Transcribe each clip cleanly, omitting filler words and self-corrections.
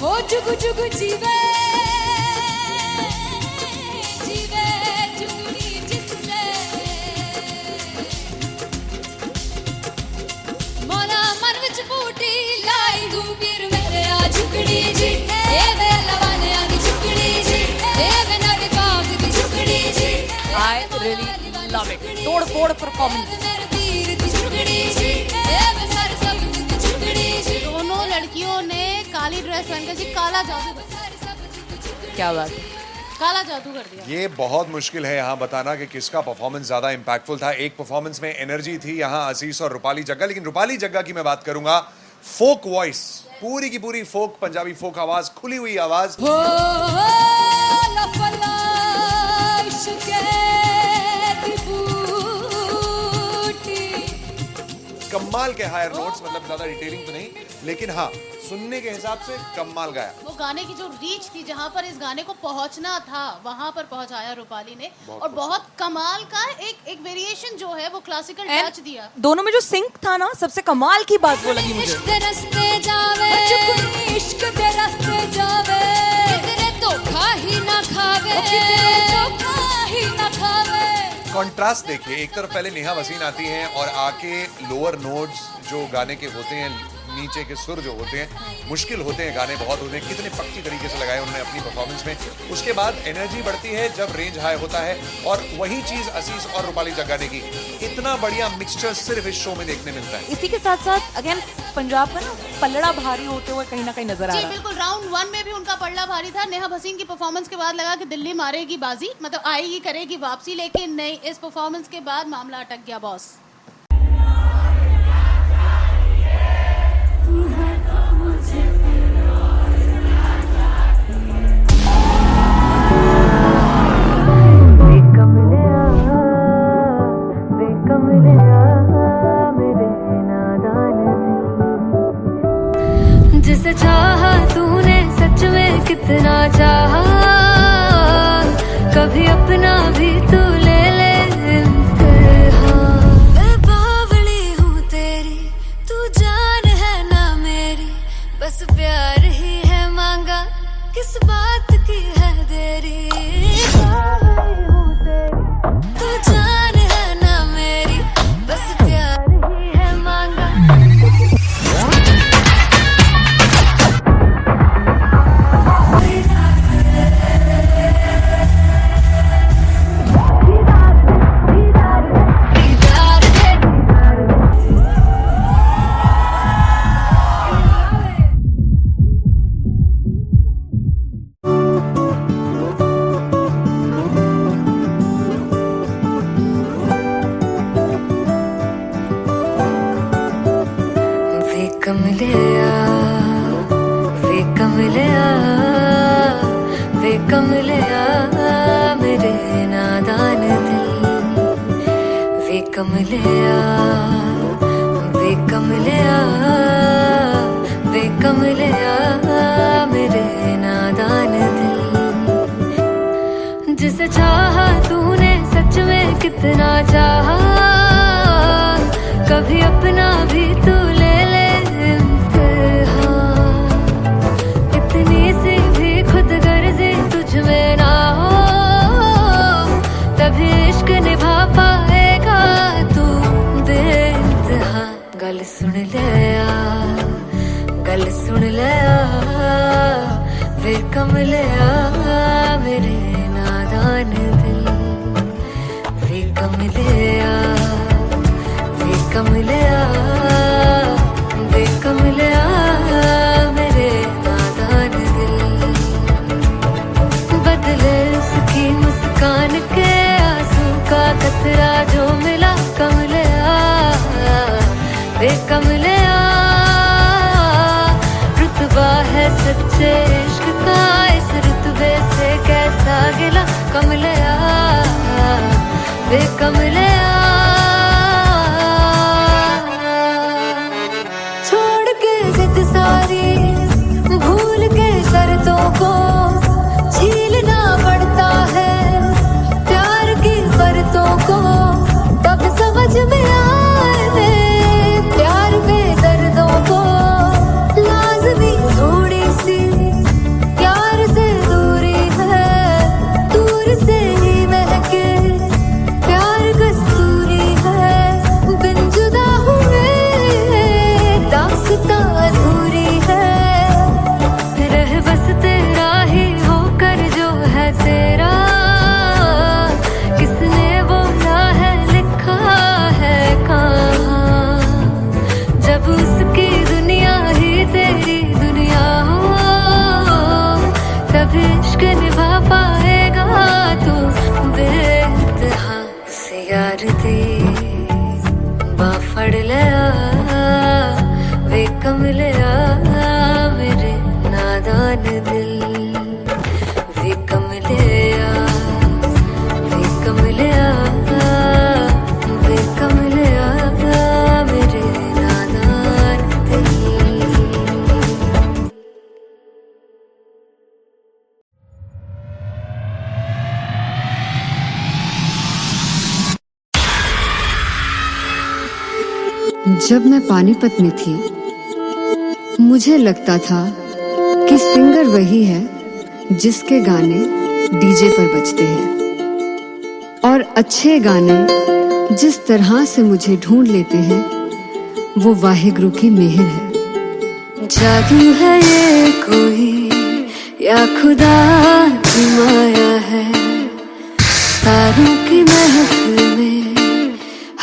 ओ जुगु जुगु जीवे जीवे जुगनी जिसले मोला मन विच बूटी लाई तू वीर मेरे आ जुगड़ी जी ए वे लवाने आ जुगड़ी जी ए वे नग काग दी जुगड़ी जी I really love it. तोड़ फोड़ परफॉर्मेंस। दोनों लड़कियों ने काली ड्रेस पहनकर जी काला जादू कर क्या बात है। काला जादू कर दिया। ये बहुत मुश्किल है यहाँ बताना कि किसका परफॉर्मेंस ज्यादा इंपैक्टफुल था। एक परफॉर्मेंस में एनर्जी थी यहाँ असीस और रूपाली जग्गा, लेकिन रूपाली जग्गा की मैं बात करूंगा फोक वॉइस, पूरी की पूरी फोक, पंजाबी फोक आवाज, खुली हुई आवाज। कमाल के हायर नोट्स, मतलब ज्यादा डिटेलिंग तो नहीं, लेकिन हाँ सुनने के हिसाब से कमाल गाया। वो गाने की जो रीच थी, जहाँ पर इस गाने को पहुंचना था वहां पर पहुंचाया रूपाली ने, और बहुत कमाल का एक वेरिएशन जो है वो क्लासिकल टच दिया। दोनों में जो सिंक था ना, सबसे कमाल की बात वो लगी मुझे। इश्क दे रस्ते जावे इश्क दे रस्ते जावे कितने धोखा ही ना खावे धोखा ही ना खावे। कॉन्ट्रास्ट देखिए, एक तरफ पहले नेहा वसीन आती हैं और आके लोअर नोट्स जो गाने के होते हैं, नीचे के सुर जो होते हैं, मुश्किल होते हैं, गाने बहुत होते हैं, कितने पक्की तरीके से लगाए उन्होंने अपनी परफॉर्मेंस में। उसके बाद एनर्जी बढ़ती है जब रेंज हाई होता है, और वही चीज असीस और रूपाली जग्गा ने की। इतना बढ़िया मिक्सचर सिर्फ इस शो में देखने मिलता है। इसी के साथ साथ अगेन पंजाब का ना पलड़ा भारी होते हुए कहीं ना कहीं नजर आ जी रहा है। बिल्कुल, राउंड 1 में भी उनका पलड़ा भारी था। नेहा भसीन की परफॉर्मेंस के बाद लगा कि दिल्ली मारेगी बाजी, मतलब आएगी करेगी वापसी, लेकिन नहीं, इस परफॉर्मेंस के बाद मामला अटक गया बॉस। जिसे चाहा तूने सच में कितना चाहा, कभी अपना भी तू ले ले इम्तिहान। मैं बावली हूँ तेरी, तू जान है ना मेरी, बस प्यार ही है मांगा, किस बात की है देरी। बावली हूँ तेरी, तू जान है ना मेरी, बस प्यार ही है मांगा। वे कमलिया मेरे नादान दिल, वे कमलिया वे कमलिया वे कमलिया मेरे नादान दिल। जिसे चाहा तूने सच में कितना चाहा, कभी अपना भी तू ले ले इम्तिहान। इतनी सी भी खुद गर्जी तुझ में ना हो, तभी इश्क निभा पाएगा तू बेइंतहा। गल सुन लिया, गल सुन लिया, वे कमलिया मेरे नादान दिल, वे कमलिया वे कमलिया वे कमलिया मेरे नादान दिल। बदले उसकी मुस्कान के आंसू का कतरा जो मिला कमलिया, वे कमलिया। रुतबा है सच्चे इश्क का, इस रुतबे से कैसा गिला कमलिया, वे कमलिया। छोड़ के जिद सारी, भूल के शर्तों को, झीलना पड़ता है प्यार की शर्तों को, तब समझ में आए प्यार में दर्दों को। लाज़मी थोड़ी सी कमलिया मेरे नादान दिल, वे कमलिया, वे कमलिया, वे कमलिया मेरे नादान दिल। जब मैं पानीपत में थी मुझे लगता था कि सिंगर वही है जिसके गाने डीजे पर बजते हैं, और अच्छे गाने जिस तरह से मुझे ढूंढ लेते हैं वो वाहिगुरु की मेहर है। जादू है ये कोई या खुदा की माया है, तारों की महफिल में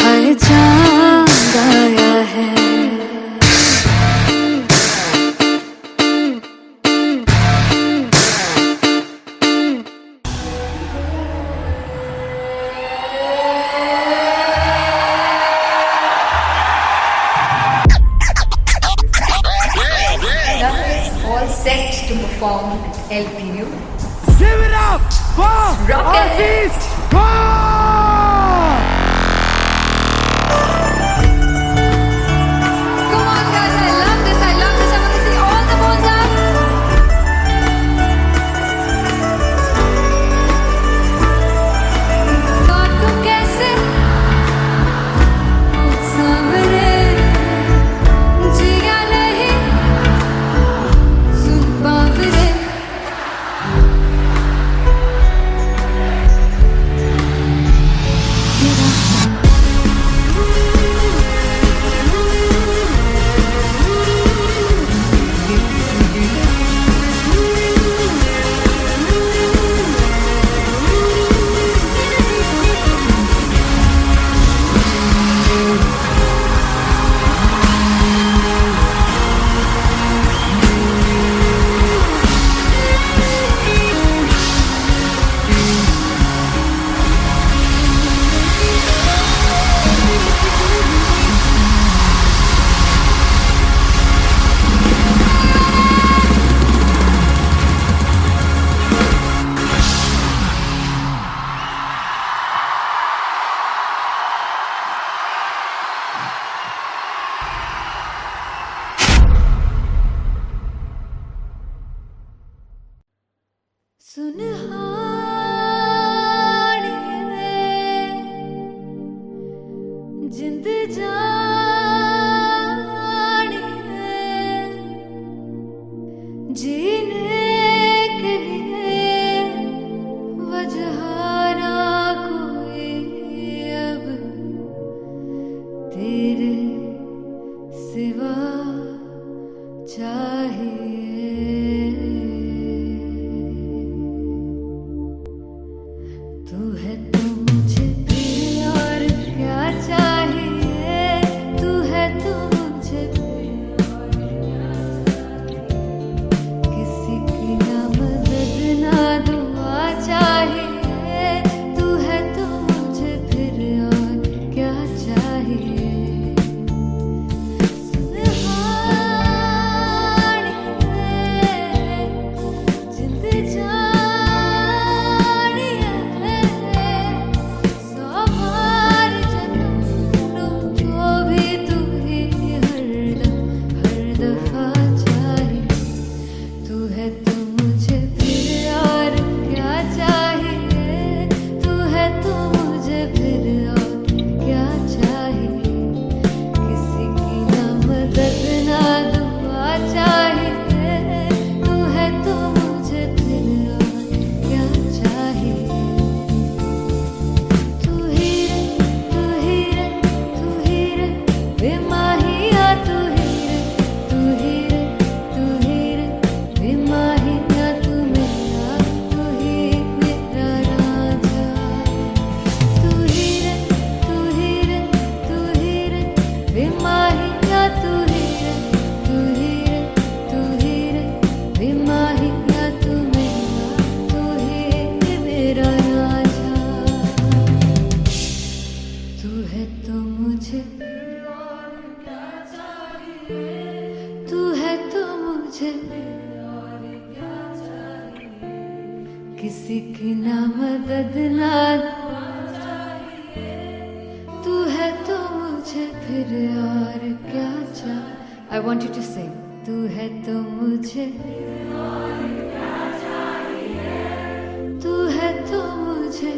हर चांद आया है। All set to perform LPU. Give it up for Rocket. Come on guys, I love this, I love this. I want to see all the balls up. काटूं कैसे सामने जिया नहीं सुन पावरे। जिंद जानी है जीने के लिए वजह ना कोई अब तेरे सिवा चाहिए। तू है तो मुझे फिर और क्या चाहिए, तू है तो मुझे फिर और क्या चाहिए। किसी की ना मदद ना दुआ चाहिए, तू है तो मुझे फिर और क्या चाहिए। सुनहानी है जिंद जानी है, सौ बार जन्म लूं तो भी तू ही हरदम हर दफा चाहिए। तू है तो मुझे फिर और क्या चाहिए, तू है तो मुझे फिर और क्या चाहिए। किसी की ना मदद ना दुआ चाहिए, तू है तो मुझे फिर और क्या चाहिए। तू ही रे, तू ही रे, तू ही रे बेमाहिया, तू ही रे, तू ही रे, तू ही रे बेमाहिया, तू मेरा, तू ही मेरा राजा। तू ही रे, तू ही रे, तू ही रे बेमाहिया, तू ही रे, तू ही रे, तू ही रे बेमाहिया, तू मेरा, तू ही मेरा राजा। तू है तो मुझे फिर और क्या चाहिए, मुझे किसी की ना मदद ना तू है तो मुझे फिर और क्या चाहिए। I want you to sing. तू है तो मुझे तू है तो मुझे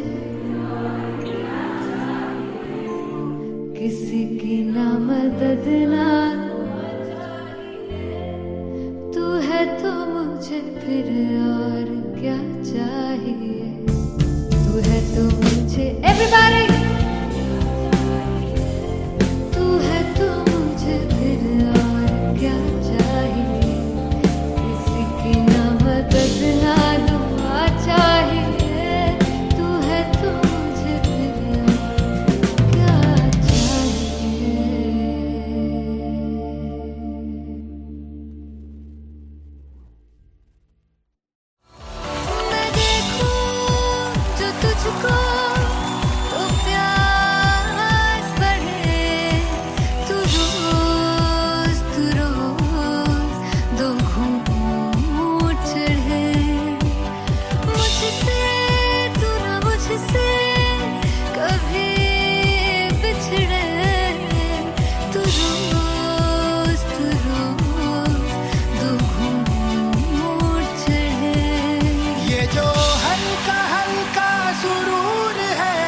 किसी की ना मदद ना तू है तो मुझे फिर और क्या चाहिए। तू है तो मुझे everybody तू है तो मुझे फिर और क्या चाहिए। किसी की ना मदद ना दुआ चाहिए। तू है तो मुझे फिर और क्या चाहिए। मैं देखूं जो तुझको तो प्यास बढ़े। तू रोज दो घूंट चढ़े। मुझसे तू ना मुझसे कभी बिछड़े। तू रोज दो घूंट चढ़े। ये जो हल्का हल्का सुरूर है,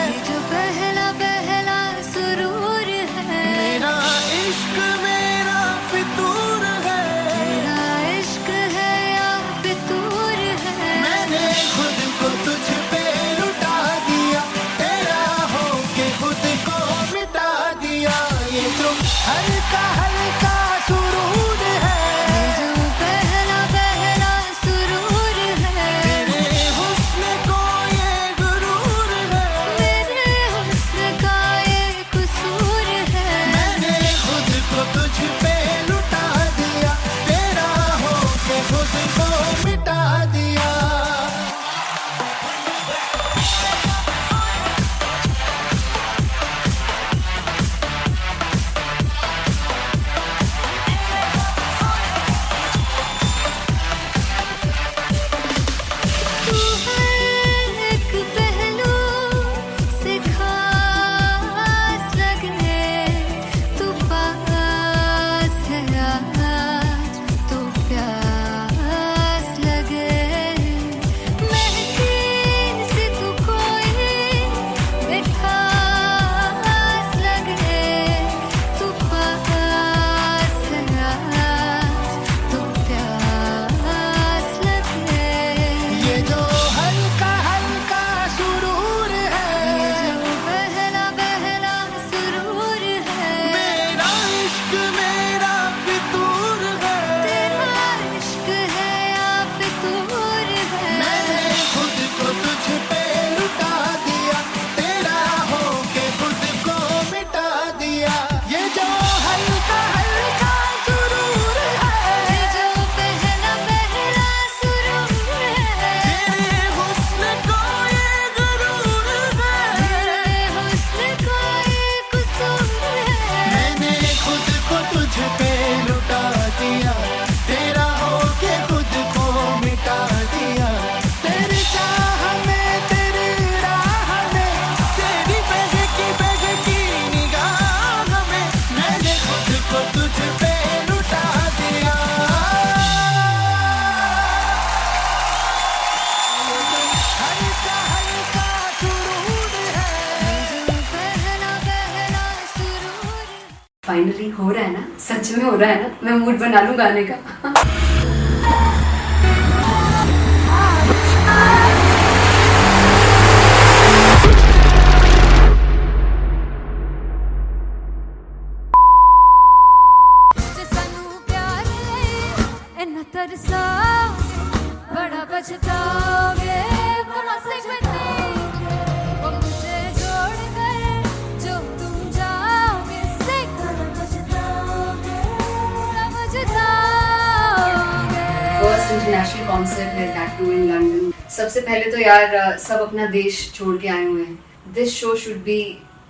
ये जो पहला पहला सुरूर है। मेरा इश्क मेरा फितूर है। तेरा इश्क है या फितूर है। मैंने खुद को तुझ पे लुटा दिया, तेरा होके खुद को मिटा दिया। ये जो हल्का हल्का सुरूर है, ये जो पहला पहला सुरूर है। तेरे हुस्न को ये गुरूर है। मेरे हुस्न का ये कसूर है। मैंने खुद को तुझ पे लुटा दिया, तेरा होके खुद को मिटा दिया। तू हर एक पहलू से खास लगे। तू पास है आज तो प्यास लगे। महकी सी तू कोई मिठास लगे। तू पास है आज तो प्यास लगे। ये जो हल्का हल्का सुरूर है, ये जो पहला पहला सुरूर है। मेरा इश्क मेरा फितूर है। तेरा इश्क है या फितूर है। मैंने खुद को तुझ पे लुटा दिया, तेरा होके खुद को मिटा दिया। ये जो हल्का हल्का सुरूर है, ये जो पहला पहला सुरूर है। तेरे हुस्न को ये गुरूर है। मेरे हुस्न का ये कसूर है। मैंने खुद को तुझ पे लुटा दिया, तेरा होके खुद को मिटा दिया। तेरी चाह में तेरी राह में तेरी बहकी निगाह में मैंने खुद को तुझ पे लुटा दिया। हल्का हल्का सुरूर है, जो पहला पहला सुरूर है। फाइनली हो रहा है ना, सच में हो रहा है ना। मैं मूड बना लूं गाने का। जे सानू प्यार इन्ना तरसा बड़ा पछताओगे। कमा से वो मुझे छोड़ कर जो तुम जाओगे। से पछताओगे बड़ा पछताओगे। फर्स्ट इंटरनेशनल कॉन्सर्ट है, दैट टू इन लंदन। सबसे पहले तो यार सब अपना देश छोड़ के आए हुए हैं। This show should be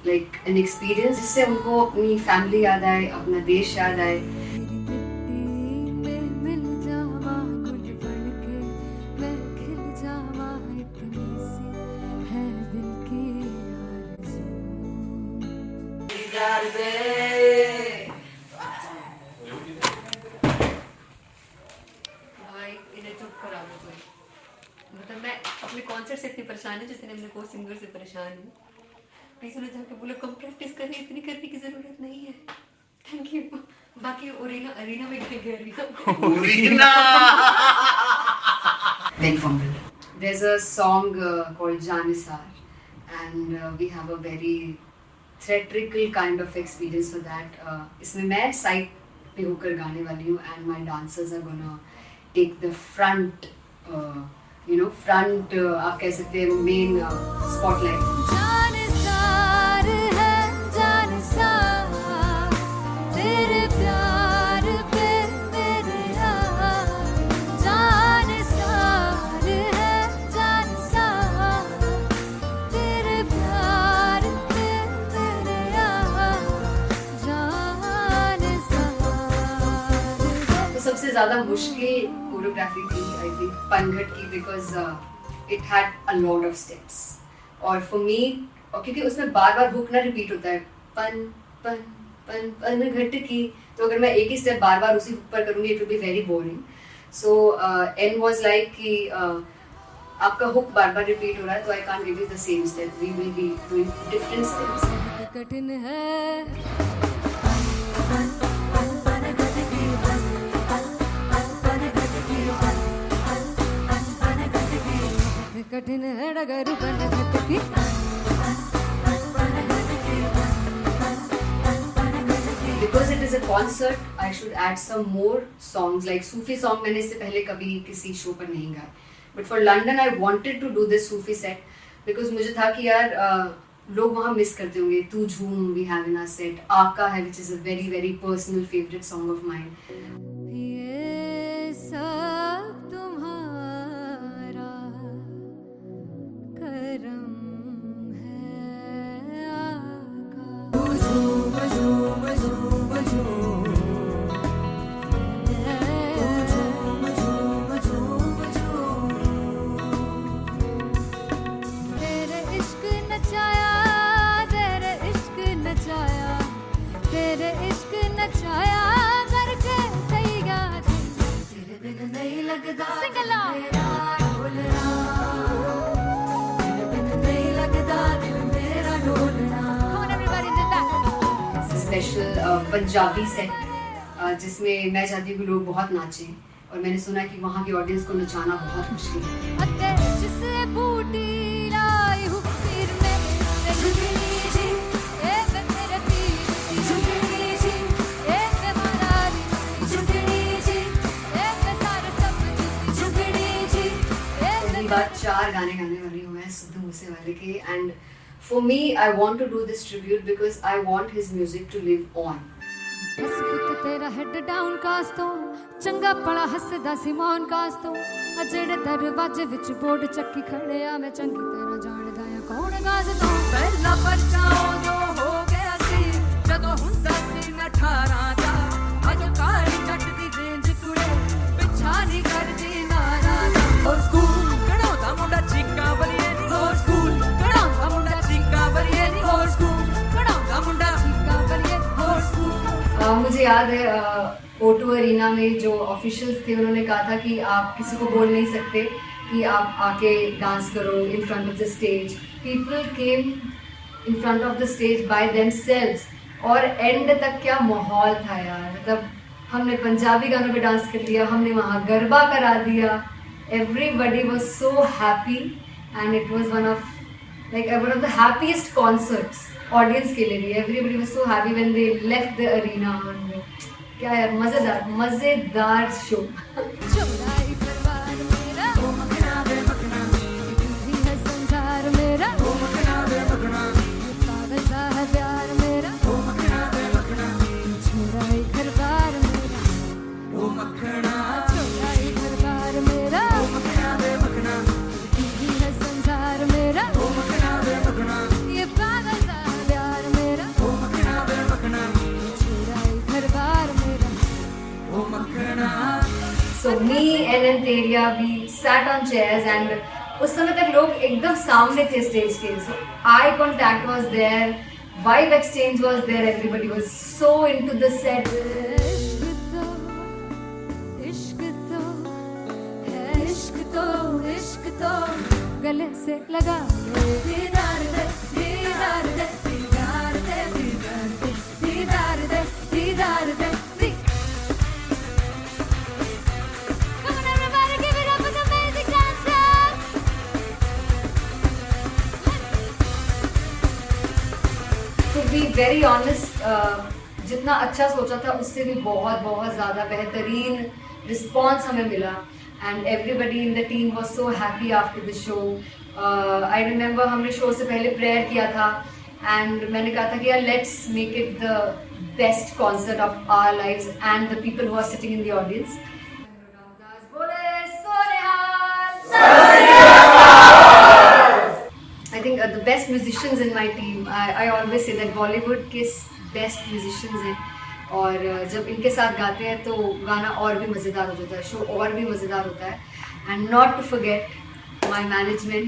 like an experience, जिससे उनको अपनी फैमिली याद आए, अपना देश याद आए। तेरी मिट्टी में मिल कॉन्सर्ट से इतनी परेशान है जितने हमने को सिंगर से परेशान हूँ. प्लीज उन्हें जाके बोलो कम प्रैक्टिस करनी, इतनी करने की जरूरत नहीं है. Thank you. बाकी अरीना में गए arena. Big fumble. There's a song called Janisar, and we have a very theatrical kind of experience for that. इसमें मैं साइड पे होकर गाने वाली हूँ, and my dancers are gonna take the front, front आप कह सकते हैं main spotlight. जानसार है जानसार तेरे प्यार पे मेरे जानसार है जानसार तेरे प्यार पे मेरे जानसार. तो सबसे ज़्यादा मुश्किल कोरियोग्राफी थी आई थिंक पनघट की, because it had a lot of steps. और फॉर मी, और क्योंकि उसमें बार बार हुक ना रिपीट होता है, पन पन पन पनघट की, तो अगर मैं एक ही स्टेप बार बार उसी हुक पर करूँगी it will be very boring. So an was like कि आपका हुक बार बार रिपीट हो रहा है, तो I can't give you the same step, we will be doing different steps. कठिन है कठिन है डगर पनघट की. Because it is a concert, I should add some more songs. Like Sufi song मैंने इससे पहले कभी किसी शो पर नहीं गाया. But for London, I wanted to do this Sufi set because मुझे था कि यार लोग वहाँ मिस करते होंगे. तू झूम we have in our set. आका है which is a very very personal favorite song of mine. ये सब तुम्हारा करम है आका. तेरे इश्क नचाया तेरे इश्क नचाया तेरे इश्क नचाया करके तैयार. तेरे बिन नहीं लगता सिंगला ढोलना, तेरे बिन नहीं लगता दिल मेरा ढोलना. Come on everybody did that. Special Punjabi set जिसमें मैं चाहती हूँ कि लोग बहुत नाचें, और मैंने सुना है कि वहाँ की ऑडियंस को नचाना बहुत मुश्किल है. अते जिसे बूटी लाई हूँ पीर में झुकनी जी ए वे मेरे पीर झुकनी जी ए वे मारारी झुकनी जी ए वे सारे सब झुकनी जी ए पहली बार 4 गाने गाने वाली हूँ मैं सिद्धू मूसेवाले के. And for me I want to do this tribute because I want his music to live on. बस पुत तेरा हेड डाउन कास तो चंगा पड़ा हसदा सिमोन कास तो अजड़े दरवाजे विच बोर्ड चक्की खड़े आ मैं चंगी तरह जानदा आ कौन गास तो. ਪਹਿਲਾ ਬੱਚਾ ਉਦੋਂ ਹੋ ਗਿਆ ਸੀ ਜਦੋਂ ਹੁੰਦਾ ਸੀ ਮੈਂ 18 ਦਾ. ਅਜੋ ਕਾਲੀ ਜੱਟ ਦੀ ਰੇਂਜ ਕੁੜੇ ਪਿੱਛਾ ਨਹੀਂ ਕਰਦੀ ਨਾਰਾ ਦਾ. ਹੋਰ ਸਕੂਲ ਕਢਾਉਂਦਾ ਮੁੰਡਾ ਚੀਕਾਂ ਬਲੀਏ ਨੀ. ਹੋਰ ਸਕੂਲ ਕਢਾਉਂਦਾ ਮੁੰਡਾ ਚੀਕਾਂ ਬਲੀਏ ਨੀ. ਹੋਰ ਸਕੂਲ ਕਢਾਉਂਦਾ ਮੁੰਡਾ ਚੀਕਾਂ ਬਲੀਏ ਨੀ. ਹੋਰ ਸਕੂਲ. मुझे याद है O2 अरीना में जो ऑफिशियल्स थे उन्होंने कहा था कि आप किसी को बोल नहीं सकते कि आप आके डांस करो in front of the stage. People came in front of the stage by themselves. और एंड तक क्या माहौल था यार, मतलब हमने पंजाबी गानों पे डांस कर लिया, हमने वहाँ गरबा करा दिया. Everybody was so happy and it was one of the happiest concerts audience के लिए भी. Everybody was so happy when they left the arena. क्या यार मजेदार शो. चौराई परिवार मेरा ओ मखना वे मखना भी है संसार मेरा ओ मखना वे मखना पागल सा है प्यार मेरा ओ मखना वे मखना चौराई परिवार मेरा ਉਹ ਮੱਖਣਾ चौराई परिवार मेरा ਉਹ ਮੱਖਣਾ ਵੇ ਮੱਖਣਾ भी है संसार मेरा ਉਹ ਮੱਖਣਾ ਵੇ ਮੱਖਣਾ ये पागल सा है प्यार मेरा ਉਹ ਮੱਖਣਾ ਵੇ ਮੱਖਣਾ चौराई परिवार मेरा ਉਹ ਮੱਖਣਾ. So me and Anteria we sat on chairs and उस समय तक लोग एकदम सामने थे स्टेज के. So eye contact was there, vibe exchange was there, everybody was so into the set. इश्क तो है इश्क तो गले से लगा ले दीदार दे दीदार दे दीदार दे दीदार दे दीदार दे दीदार दे दी- Come on everybody, give it up for the amazing dancers. To be very honest, जितना अच्छा सोचा था उससे भी बहुत बहुत ज़्यादा बेहतरीन रिस्पॉन्स हमें मिला and everybody in the team was so happy after the show. I remember हमने शो से पहले प्रेयर किया था एंड मैंने कहा था कि यार let's make it the best concert of our lives and the people who are sitting in the audience. I think the best musicians in my team, I always say that Bollywood के best musicians हैं और जब इनके साथ गाते हैं तो गाना और भी मज़ेदार हो जाता है, शो और भी मज़ेदार होता है. And not to forget my management,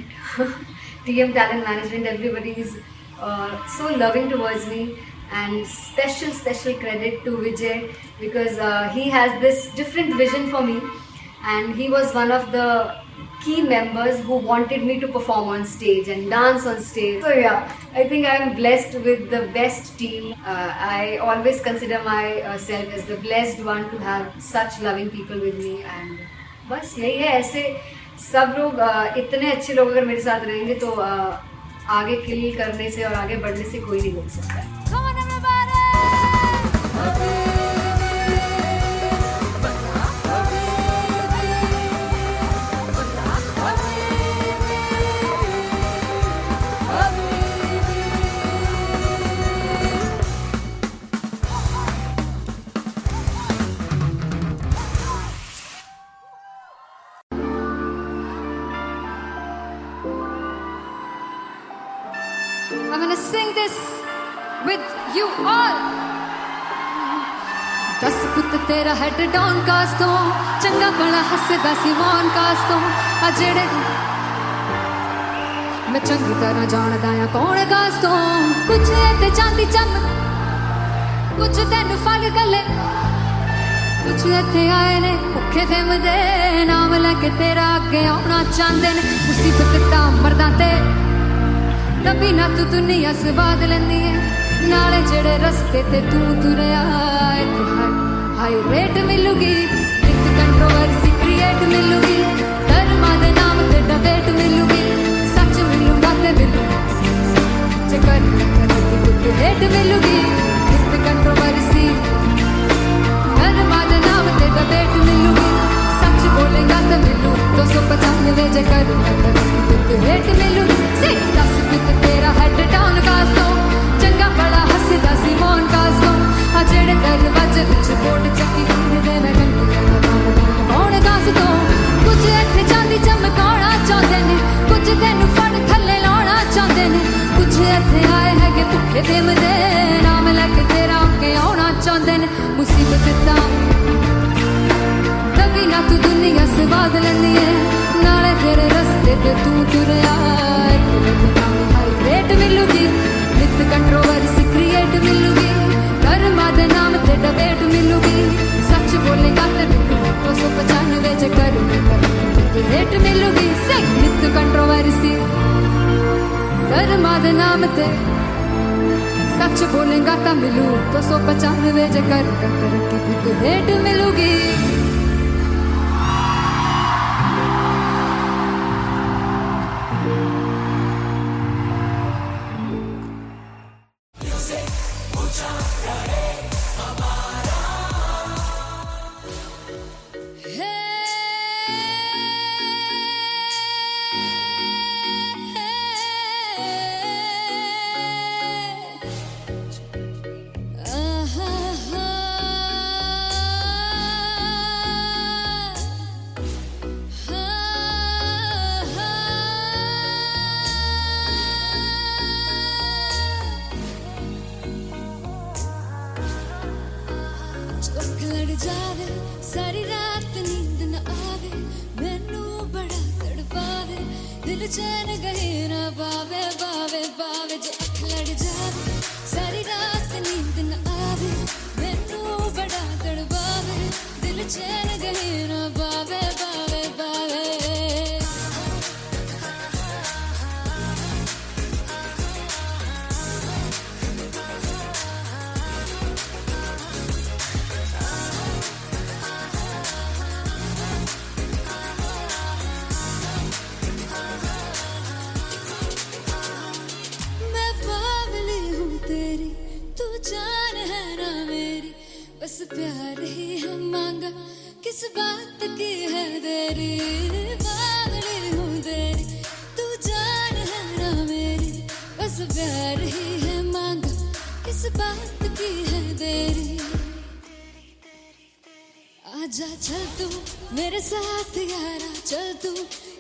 TM Talent Management, everybody is so loving towards me and special credit to Vijay because he has this different vision for me and he was one of the key members who wanted me to perform on stage and dance on stage. So yeah, I think I am blessed with the best team. I always consider myself as the blessed one to have such loving people with me and बस यही है. ऐसे सब लोग इतने अच्छे लोग अगर मेरे साथ रहेंगे तो आगे किल करने से और आगे बढ़ने से कोई नहीं रोक सकता है. Come on everybody. I'm gonna sing this with you all. दस पुत तेरा हेड डाउन कास तो चंगा भला हसदा सी मौन कास तो आ जेड़े मैं चंगी तरह जानदा आ कौन कास तो कुछ ते चांदी चम कुछ तेन फल गले कुछ इत्थे आए ने भुखे फिमदे नाम लैके तेरा अगे आउणा चाहंदे ने मुसीबत दा मरदा ते तभी ना तू दुनिया स्वाद लेंदी है नाले जेड़े रस्ते ते तू तुरया इत्थे हाई रेट मिलूगी इत्थे कंट्रोवर्सी क्रिएट मिलूगी धर्मा दे नाम ते डिबेट मिलूगी सच मिलूगा ते मिलू जे कर कुछ रेट मिलूगी इत्थे कंट्रोवर्सी धर्मा दे नाम ते डिबेट मिलूगी सच बोलेगा तो मिलू 295 जे कर रेट मिलूगी से 10 पुत तेरा हेड डाउन कास दो चंगा बड़ा हसदा सी मौन कास दो आ जेड़े दरवाजे विच बोर्ड चक्की दे मैं कौन कास दो कुछ इत्थे चांदी चमकाउणा चाहंदे ने कुछ तैनू फड़ थल्ले लाउणा चाहंदे ने कुछ इत्थे आए हैगे भुखे फिमदे नाम लैके तेरा अगे आउणा चाहंदे ने मुसीबत दा तभी ना तू दुनिया स्वाद लैंदी है नाले तेरे रस्ते ते तू तुरया हाई रेट मिलूगी नित कंट्रोवर्सी क्रिएट मिलूगी धर्मा दे नाम ते डिबेट मिलूगी सच बोलेगा ते मिलू 295 जे कर रेट मिलूगी से नित कंट्रोवर्सी धर्मा दे नाम ते सच बोलेगा ता मिलू 295 जे कर रेट मिलूगी. जावे सारी रात नींद न आवे मैनू बड़ा तड़पावे दिल चैन गए ना पावे पावे पावे जो अख लड़ जावे सारी रात नींद न आवे मैनू बड़ा तड़पावे दिल चैन गए ना पावे पावे पावे बस प्यार ही है मांगा, किस बात की है देरी, बावली हूँ तेरी, तू जान है ना मेरी, बस प्यार ही है मांगा, किस बात की है देरी। आजा चल तू मेरे साथ यारा, चल तू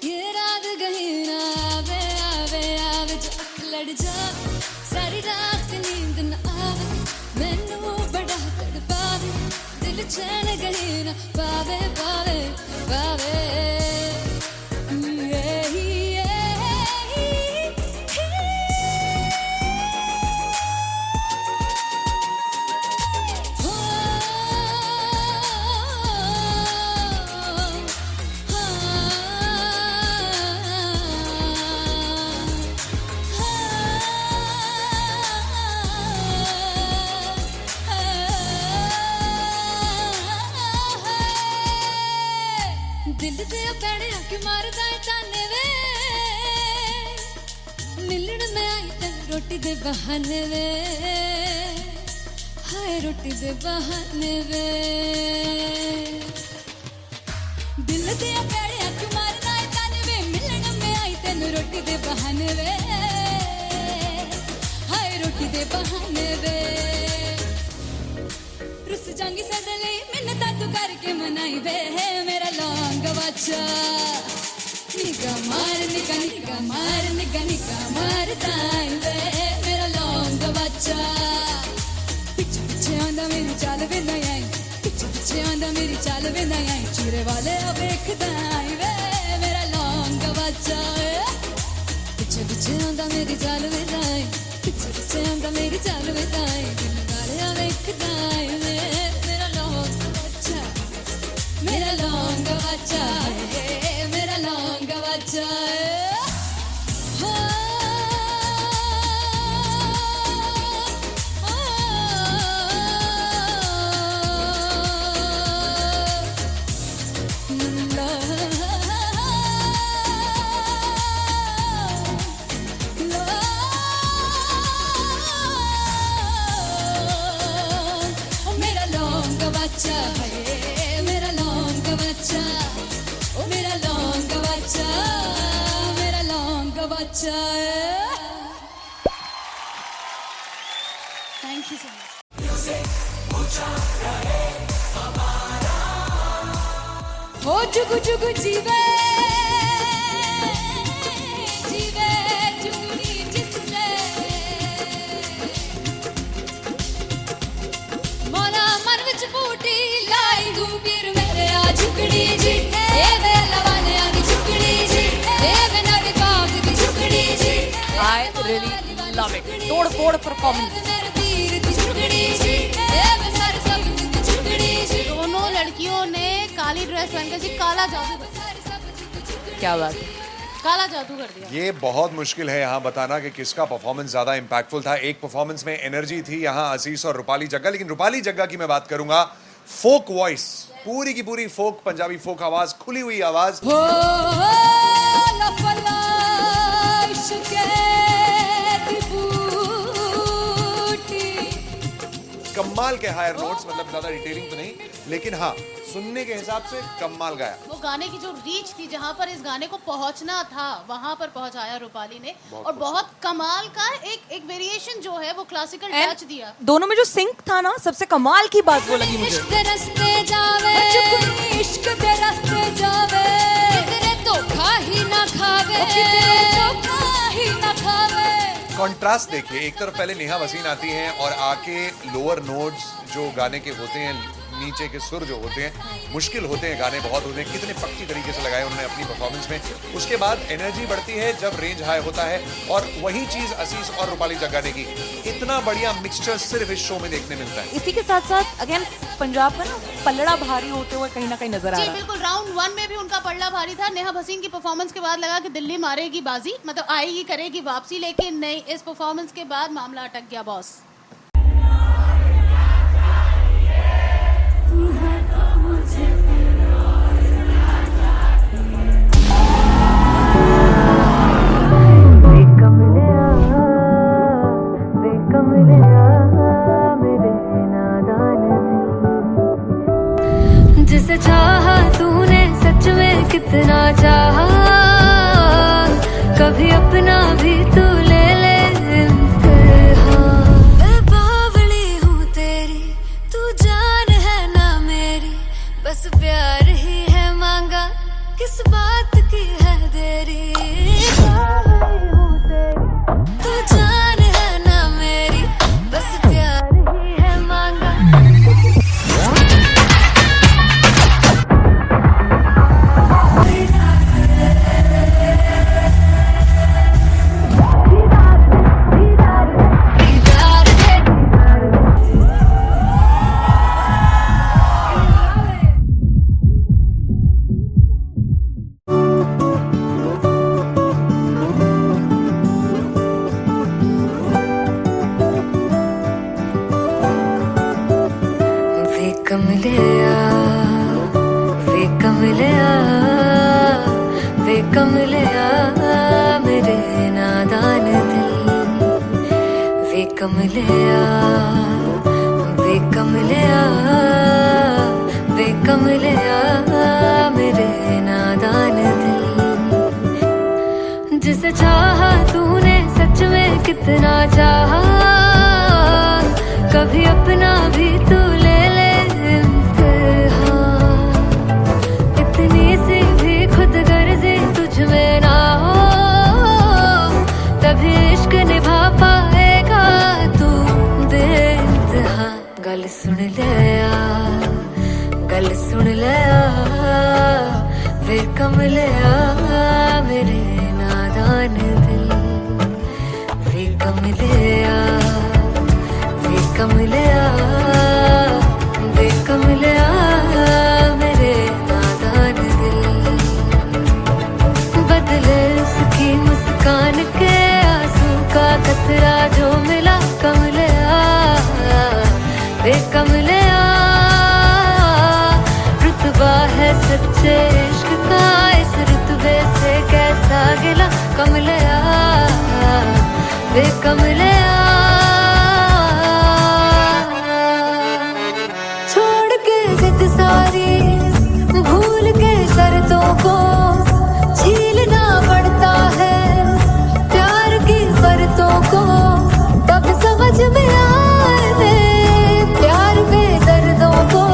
ये रात कहीं ना आवे, आवे आवे जो अख लड़ जावे, सारी रात नींद न आवे, मैनू बड़ा तड़पावे, दिल चैन कहीं ना पावे, पावे पावे। दिल दे पैणे आके मारदा है ताने वे, मिलन में आई तेन रोटी दे बहाने वे, हाय रोटी दे बहाने वे। दिल दे पैणे आके मारदा है ताने वे, मिलन में आई तेन रोटी दे बहाने वे, हाय रोटी दे बहाने वे। रुस जांगी सदले मिन्नता तू करके मनाई वे, मेरा लौंग बच्चा, निगा मार निगा निगा मार निगा निगा मारताई वे, मेरा लौंग बच्चा। पीछे पीछे आंदा मेरी चाल वे नहीं आई, पीछे पीछे आंदा मेरी चाल वे नहीं आई, चूरे वाले वेखदाई वे, मेरा लौंग बच्चा। पीछे पीछे आंदा मेरी चाल वे नहीं आई, पीछे पीछे आंदा मेरी चाल वे नहीं आई, दिल वाले वेखदाई वे, मेरा लौंग बच्चा, मेरा लौंग बच्चा है, मेरा लौंग बच्चा है। मेरा लौंग बच्चा है, मेरा लौंग बच्चा, ओ मेरा लौंग बच्चा, मेरा लौंग बच्चा। Thank you so much. हो जुगु जुगु जीवे, जीवे जुगनी जिसने, मोला मन विच बूटी लाई गुबीर मेरे आ झुकड़ी जी, ए वेला वाले आ दी झुकड़ी जी, ए बिना दी बाग दी झुकड़ी जी। I really love it. तोड़ फोड़ परफॉर्मेंस। मेरे पीर दी झुकड़ी जी, ए मैं सारे सब दी झुकड़ी जी। दोनों लड़कियों ने काली ड्रेस पहनकर जी काला जादू कर दिया, क्या बात है। काला जादू कर दिया। ये बहुत मुश्किल है यहाँ बताना कि किसका परफॉर्मेंस ज्यादा इम्पैक्टफुल था। एक परफॉर्मेंस में एनर्जी थी यहाँ असीस और रूपाली जग्गा, लेकिन रूपाली जग्गा की मैं बात करूंगा, फोक वॉइस, पूरी की पूरी फोक, पंजाबी फोक आवाज, खुली हुई आवाज। हो लफला इश्क़े दी बूटी, कमाल के हायर नोट्स, मतलब ज्यादा डिटेलिंग तो नहीं, लेकिन हाँ सुनने के हिसाब से कमाल गाया। वो गाने की जो रीच थी, जहाँ पर इस गाने को पहुंचना था वहां पर पहुंचाया रूपाली ने, और बहुत कमाल का एक वेरिएशन जो है वो क्लासिकल टच दिया। दोनों में जो सिंक था ना, सबसे कमाल की बात वो लगी मुझे। इश्क दे रस्ते जावे, इश्क दे रस्ते जावे, किधरे धोखा ही ना खावे, धोखा ही ना खावे। कॉन्ट्रास्ट देखिए, एक तरफ पहले नेहा वसीन आती हैं और आके लोअर नोट्स जो गाने के होते हैं, नीचे के सुर जो होते हैं, मुश्किल होते हैं, गाने बहुत होते हैं, कितने पक्की तरीके से लगाए उन्होंने अपनी परफॉर्मेंस में। उसके बाद एनर्जी बढ़ती है जब रेंज हाई होता है, और वही चीज असीस और रूपाली जग्गा ने की। इतना बढ़िया मिक्सचर सिर्फ इस शो में देखने मिलता है। इसी के साथ साथ अगेन पंजाब का ना पलड़ा भारी होते हुए कहीं ना कहीं नजर आ जी रहा है। बिल्कुल, राउंड 1 में भी उनका पलड़ा भारी था। नेहा भसीन की परफॉर्मेंस के बाद लगा कि दिल्ली मारेगी बाजी, मतलब आएगी, करेगी वापसी, लेकिन नहीं, इस परफॉर्मेंस के बाद मामला अटक गया बॉस। जिसे चाहा तूने सच में कितना चाहा, कभी अपना भी तू ले ले इम्तिहान। मैं बावली हूँ तेरी, तू जान है ना मेरी, बस प्यार ही है मांगा, किस बात की है देरी। बावली हूँ तेरी, तू जान है ना मेरी, बस प्यार ही है मांगा। वे कमलिया मेरे नादान दिल, वे कमलिया मेरे नादान दिल। जिसे चाहा तूने सच में कितना चाहा, कभी अपना भी तू ले ले इम्तिहान। इतनी सी भी खुद गर्जी तुझ में ना हो, तभी इश्क निभा पाएगा तू बेइंतहा। गल सुन ले वे कमलिया मेरे नादान दिल, वे कमलिया मेरे नादान दिल। बदले उसकी मुस्कान के आंसू का कतरा जो मिला कमलिया, वे कमलिया। रुतबा है सच्चे इश्क का, इस रुतबे से कैसा गिला कमलिया, वे कमलिया। छोड़ के जिद सारी, भूल के शर्तों को, झीलना पड़ता है प्यार की शर्तों को। तब समझ में आए प्यार में दर्दों को,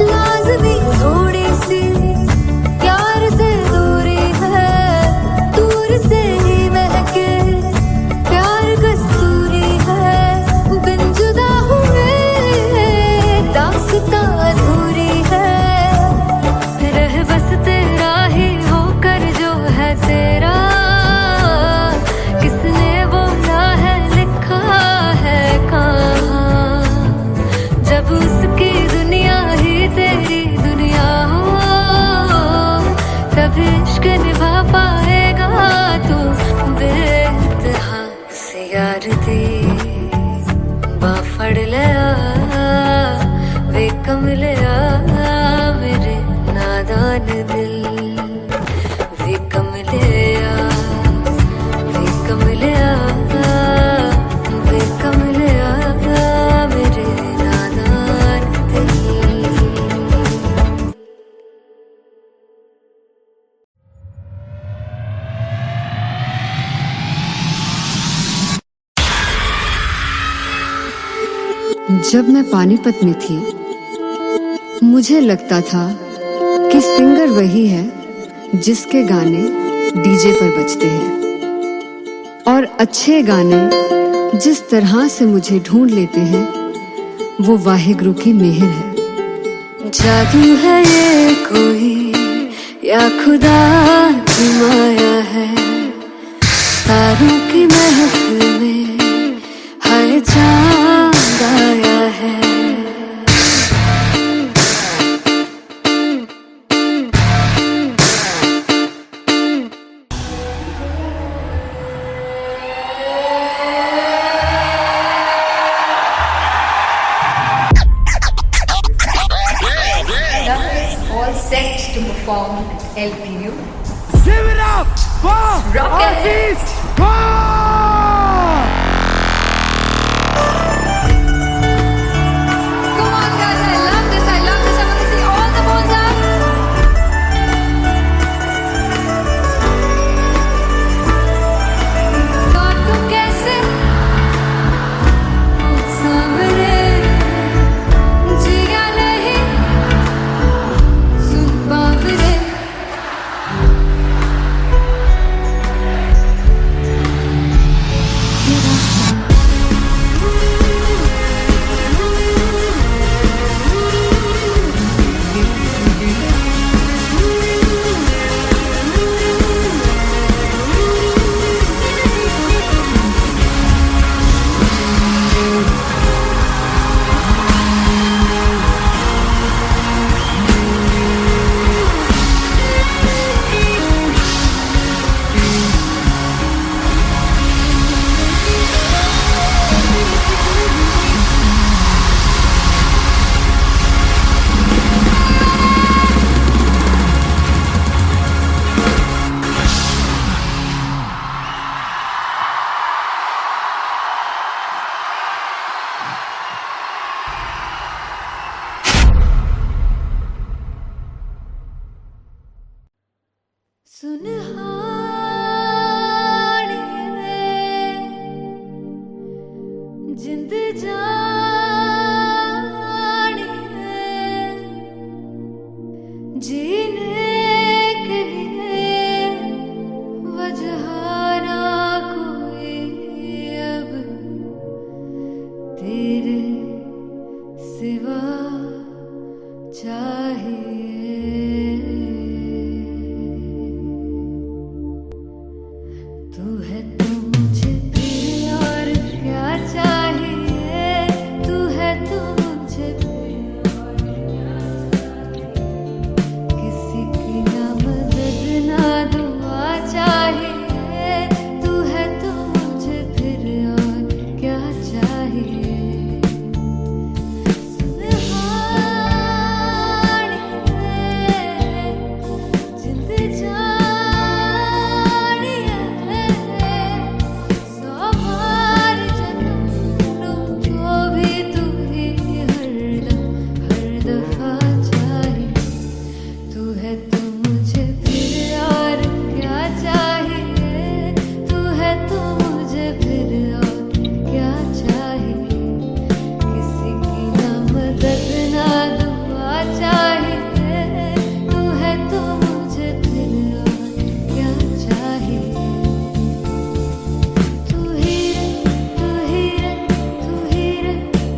लाज़मी थोड़ी सी प्यार से दूरी है, दूर से ही महके प्यार कस्तूरी है। बिन जुदा हुए दास्तां अधूरी है, रह बस तेरा ही होकर जो है तेरा। किसने बोला है लिखा है कहाँ, जब उसकी दुनिया ही तेरी दुनिया हो, तभी इश्क निभा पाएगा तू बेइंतहा। से यार दी बांह फड़ लिया, वे कमलिया मेरे नादान दिल, वे कमलिया मेरे नादान दिल। जब मैं पानीपत में थी, मुझे लगता था कि सिंगर वही है जिसके गाने डीजे पर बजते हैं, और अच्छे गाने जिस तरह से मुझे ढूंढ लेते हैं वो वाहिगुरु की मेहर है। जादू है ये कोई या खुदा की माया है, तारों की महफिल में हर चांद आया है। All set to perform LPU. Give it up for Rocket. Aziz Khan! Come on guys, I love this, I want to see all the जीने के लिए वजह ना कोई अब तेरे सिवा चाहिए। तू है तो मुझे फिर और क्या चाहिए, तू है तो मुझे फिर और क्या चाहिए। किसी की ना मदद ना दुआ चाहिए, तू है तो मुझे फिर और क्या चाहिए। सुनहानी जिंद जानिए सौ बार जन्म लूं तो भी तू ही हरदम हर दफा चाहिए। तू है तो मुझे फिर और क्या चाहिए, तू है तो मुझे फिर और क्या चाहिए। किसी की ना मदद ना दुआ चाहिए, तू है तो मुझे फिर और क्या चाहिए। तू ही रे तू ही रे तू ही रे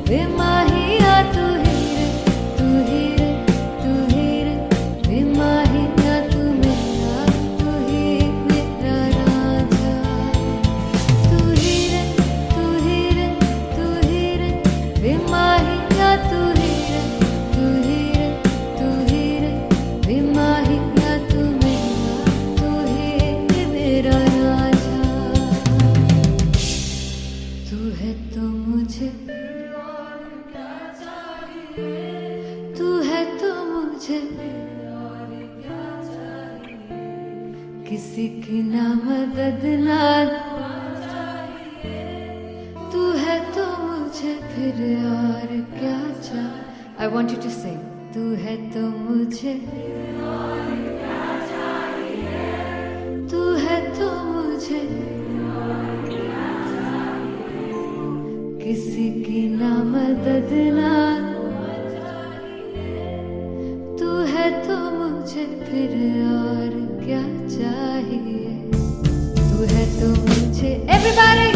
बेमाहिया, तू ही रे तू ही रे तू ही रे बेमाहिया, तू मेरा राजा। तू ही रे तू ही रे तू ही रे बेमाहिया, तू ही रे तू ही रे तू ही रे बेमाहिया, तू ही मेरा राजा। तू है तो मुझे तू है तो मुझे किसी की ना मदद ना तू है तो मुझे फिर और क्या चाहिए। I want you to sing. तू है तो मुझे तू है तो मुझे किसी की ना मदद ना तू है तो मुझे फिर और क्या चाहिए। तू है तो मुझे everybody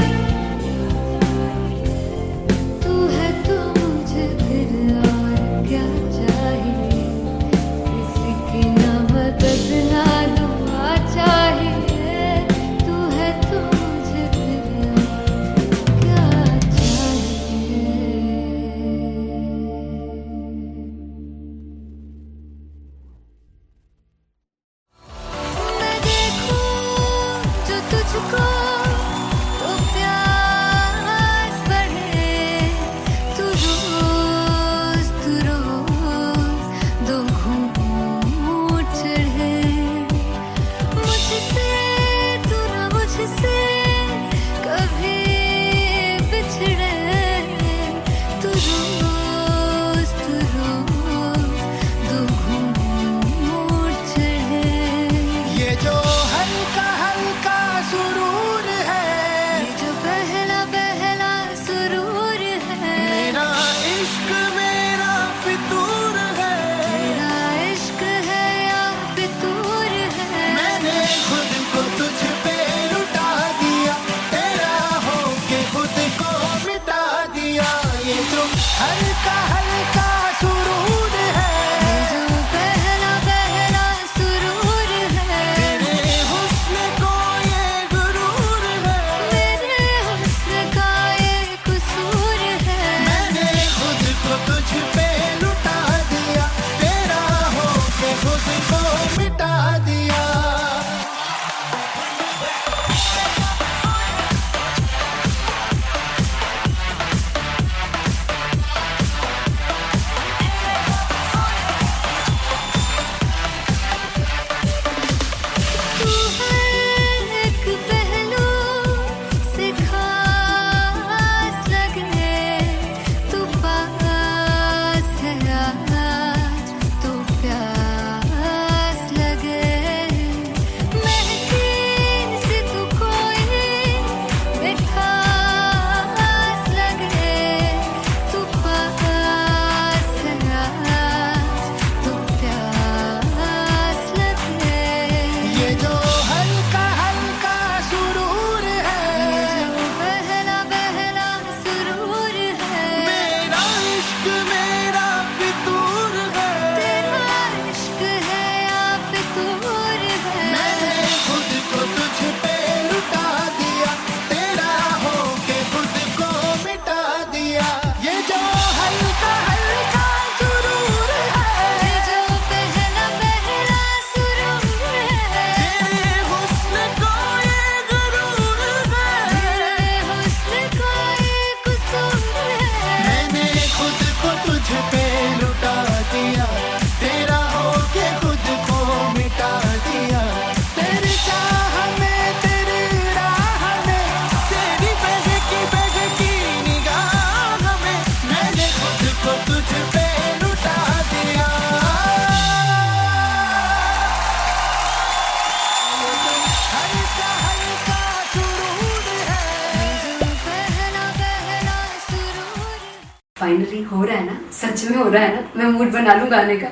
फाइनली हो रहा है ना, सच में हो रहा है ना, मैं मूड बना लूं गाने का।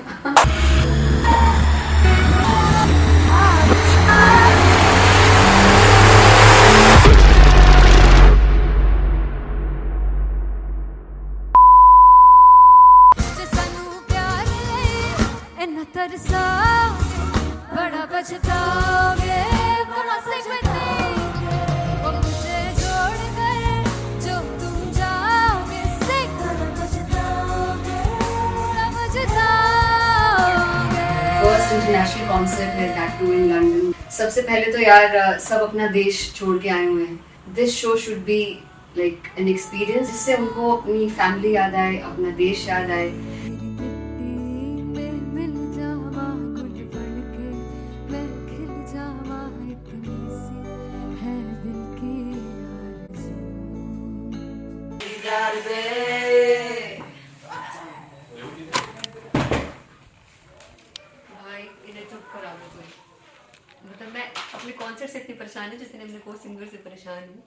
तरसा बड़ा पछताओगे, बड़ा सिकते वो मुझे छोड़ कर जो तुम जाओगे, बड़ा पछताओगे, बड़ा पछताओगे। फर्स्ट इंटरनेशनल कॉन्सर्ट है, दैट टू इन लंदन। सबसे पहले तो यार सब अपना देश छोड़ के आए हुए हैं। This show should be like an experience, जिससे उनको अपनी फैमिली याद आए, अपना देश याद आए। भाई इन्हें चुप करा दो कोई। मतलब मैं अपने कॉन्सर्ट से इतनी परेशान हूँ जितने अपने को सिंगर से परेशान हूँ।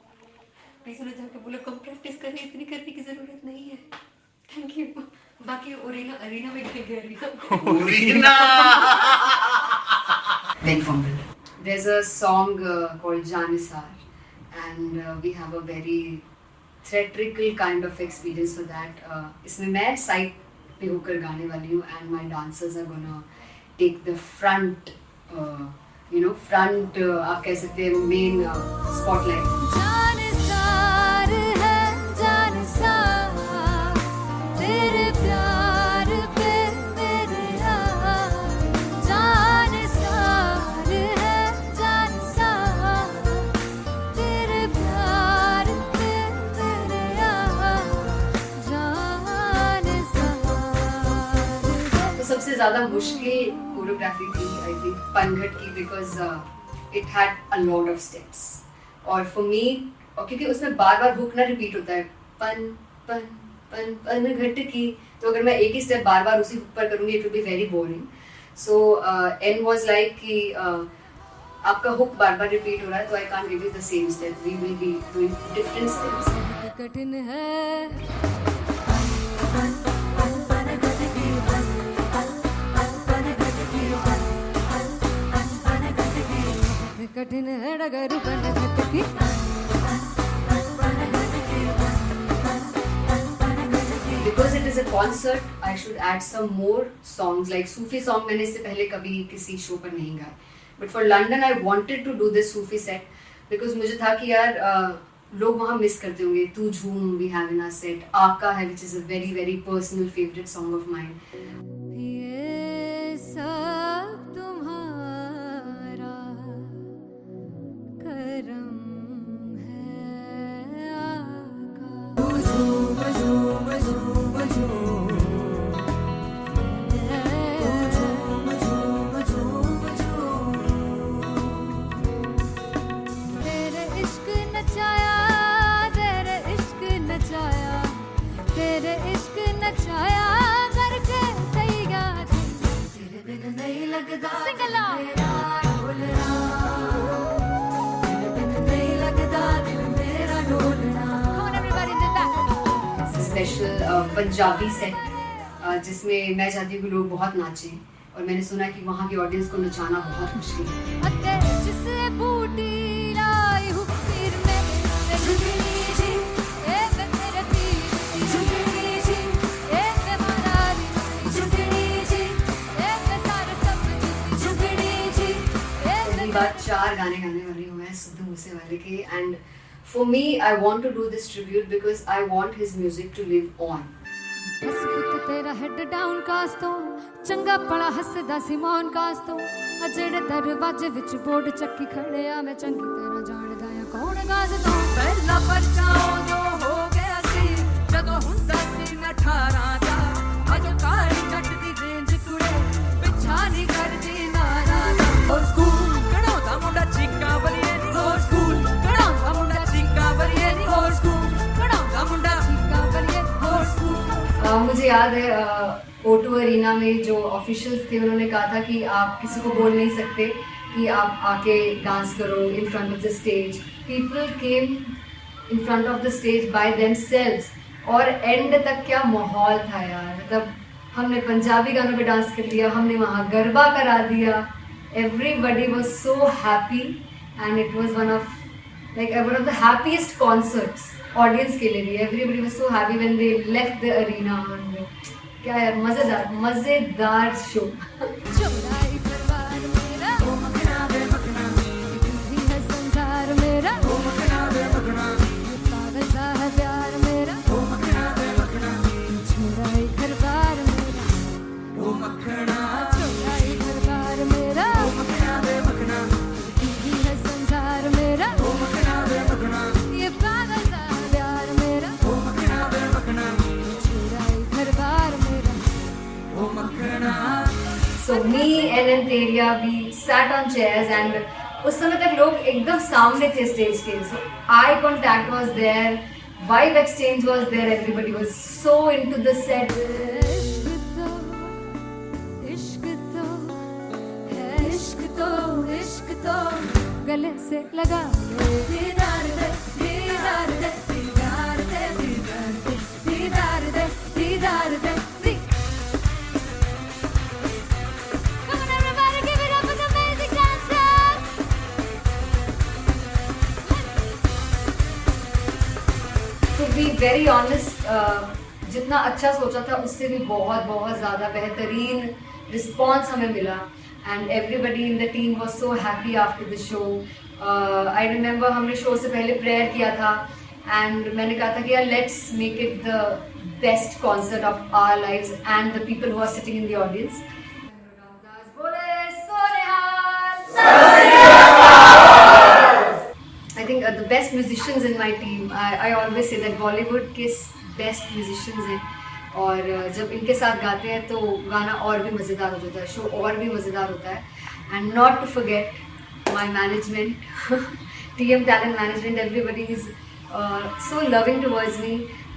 प्लीज उन्हें जाके बोलो कम प्रैक्टिस करनी, इतनी करने की जरूरत नहीं है। Thank you. बाकी अरीना में गई arena Ben Fumble. There's a song called Janisar, and we have a very theatrical kind of experience for that. इसमें मैं साइड पे होकर गाने वाली हूँ, and my dancers are gonna take the front, front आप कह सकते हैं main spotlight. जानसार है जानसार, तेरे प्यार पे मेरे यार। जानसार है जानसार, तेरे प्यार पे मेरे यार। जानसार है। तो सबसे ज़्यादा मुश्किल कोरियोग्राफी थी आई थिंक पनघट की, because it had a lot of steps. और फॉर मी, और क्योंकि उसमें बार बार हुक ना रिपीट होता है, पन पन पन पन घट की, तो अगर मैं एक ही स्टेप बार बार उसी हुक पर करूँगी it will be very boring. So an was like कि आपका हुक बार बार रिपीट हो रहा है, तो I can't give you the same step, we will be doing different steps. कठिन है कठिन है डगर बनघट की। Because it is a concert, I should add some more songs, like Sufi song मैंने इससे पहले कभी किसी शो पर नहीं गाए, but for London I wanted to do this Sufi set because मुझे था कि यार लोग वहाँ मिस करते होंगे। तू झूम we have in our set, आका है which is a very very personal favorite song of mine. ये सब तुम्हारा करम है आका। झूम झूम झूम झूम, झूम झूम झूम झूम। तेरे इश्क नचाया, तेरे इश्क नचाया, तेरे इश्क नचाया करके तैयार। तेरे बिन नहीं लगदा मेरा ढोलना, तेरे बिन नहीं लगदा दिल मेरा ढोलना। Come on everybody did that. Special Punjabi set जिसमें मैं चाहती हूँ कि लोग बहुत नाचें, और मैंने सुना कि वहाँ की ऑडियंस को नचाना बहुत मुश्किल है। अते जिसे बूटी लाई हूँ पीर में, ते झुगनी जी, ए मैं तेरे पीर की झुगनी जी, ए मैं मनाली की झुगनी जी, ए मैं सारे सपने की झुगनी जी, ए पहली बार 4 गाने गाने वाली हूँ मैं सिद्धू मूसेवाले के, and for me I want to do this tribute because I want his music to live on. बस पुत तेरा हेड डाउन कास तो चंगा भला हसदा सी मौन कास तो, आ जेड़े दरवाजे विच बोर्ड चक्की खड़े आ मैं चंगी तरह जानदा आ कौन गाज तो। ਪਹਿਲਾ ਬੱਚਾ ਉਦੋਂ ਹੋ ਗਿਆ ਸੀ ਜਦੋਂ ਹੁੰਦਾ ਸੀ ਮੈਂ 18 ਦਾ, ਅਜੋ ਕਾਲੀ ਜੱਟ ਦੀ ਰੇਂਜ ਕੁੜੇ ਪਿੱਛਾ ਨਹੀਂ ਕਰਦੀ ਨਾਰਾ ਦਾ। ਹੋਰ ਸਕੂਲ ਕਢਾਉਂਦਾ ਮੁੰਡਾ ਚੀਕਾਂ ਬਲੀਏ ਨੀ, ਹੋਰ ਸਕੂਲ ਕਢਾਉਂਦਾ ਮੁੰਡਾ ਚੀਕਾਂ ਬਲੀਏ ਨੀ, ਹੋਰ ਸਕੂਲ ਕਢਾਉਂਦਾ ਮੁੰਡਾ ਚੀਕਾਂ ਬਲੀਏ, ਹੋਰ ਸਕੂਲ। मुझे याद है O2 अरीना में जो ऑफिशियल्स थे उन्होंने कहा था कि आप किसी को बोल नहीं सकते कि आप आके डांस करो in front of the stage. People came in front of the stage by themselves, और एंड तक क्या माहौल था यार, मतलब हमने पंजाबी गानों पे डांस कर लिया, हमने वहाँ गरबा करा दिया, everybody was so happy and it was one of the happiest concerts audience के लिए भी. Everybody was so happy when they left the arena. क्या यार, मजेदार शो. चौराई परिवार मेरा, ओ मखना वे मखना, भी है संसार मेरा, ओ मखना वे मखना, पागल सा है प्यार मेरा, ओ मखना वे मखना, चौराई परिवार मेरा, ओ मखना, चौराई परिवार मेरा, ओ मखना वे मखना, भी है संसार मेरा, ओ मखना वे मखना, ये पागल सा है प्यार मेरा, ओ मखना वे मखना, चौराई परिवार मेरा, ओ मखना. So me and Anteria, we sat on chairs and उस समय तक लोग एकदम सामने थे स्टेज के. So eye contact was there, vibe exchange was there, everybody was so into the set. इश्क तो है, इश्क तो, इश्क तो गले से लगा ले. दीदार दे, दीदार दे, दीदार दे, दीदार दे, दीदार दे, दीदार दे. Come on everybody, give it up for the amazing dancers. To be very honest, जितना अच्छा सोचा था उससे भी बहुत ज़्यादा बेहतरीन रिस्पॉन्स हमें मिला. And everybody in the team was so happy after the show. I remember हमने शो से पहले प्रेयर किया था एंड मैंने कहा था कि यार let's make it the best concert of our lives and the people who are sitting in the audience. I think the best musicians in my team, I always say that Bollywood के best musicians हैं और जब इनके साथ गाते हैं तो गाना और भी मज़ेदार हो जाता है, शो और भी मज़ेदार होता है. And not to forget my management, TM Talent Management, everybody is so loving towards me,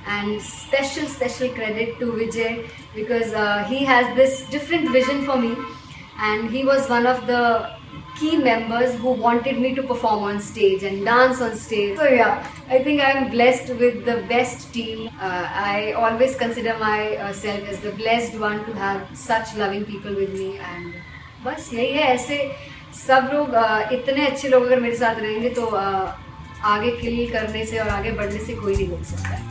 and special credit to Vijay because he has this different vision for me and he was one of the key members who wanted me to perform on stage and dance on stage. So yeah, I think I am blessed with the best team. I always consider myself as the blessed one to have such loving people with me and बस यही है. ऐसे सब लोग इतने अच्छे लोग अगर मेरे साथ रहेंगे तो आगे किल करने से और आगे बढ़ने से कोई नहीं रोक सकता है.